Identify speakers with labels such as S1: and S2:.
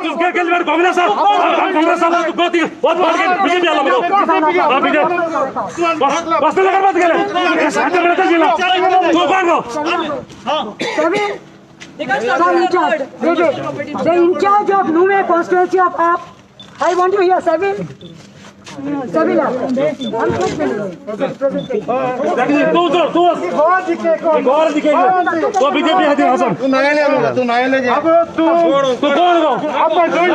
S1: कांग्रेस कांग्रेस बहुत बीजेपी आला बीजेपी बस लगा बात केले तू कौन हो
S2: The in-charge of Nume constituency of AAP. I want to hear Seville. Seville.
S1: तू गौर दिखेगा तो बीजेपी है हसन
S3: तू नया ले जा अब तू
S1: कौन हो
S3: अब जोइन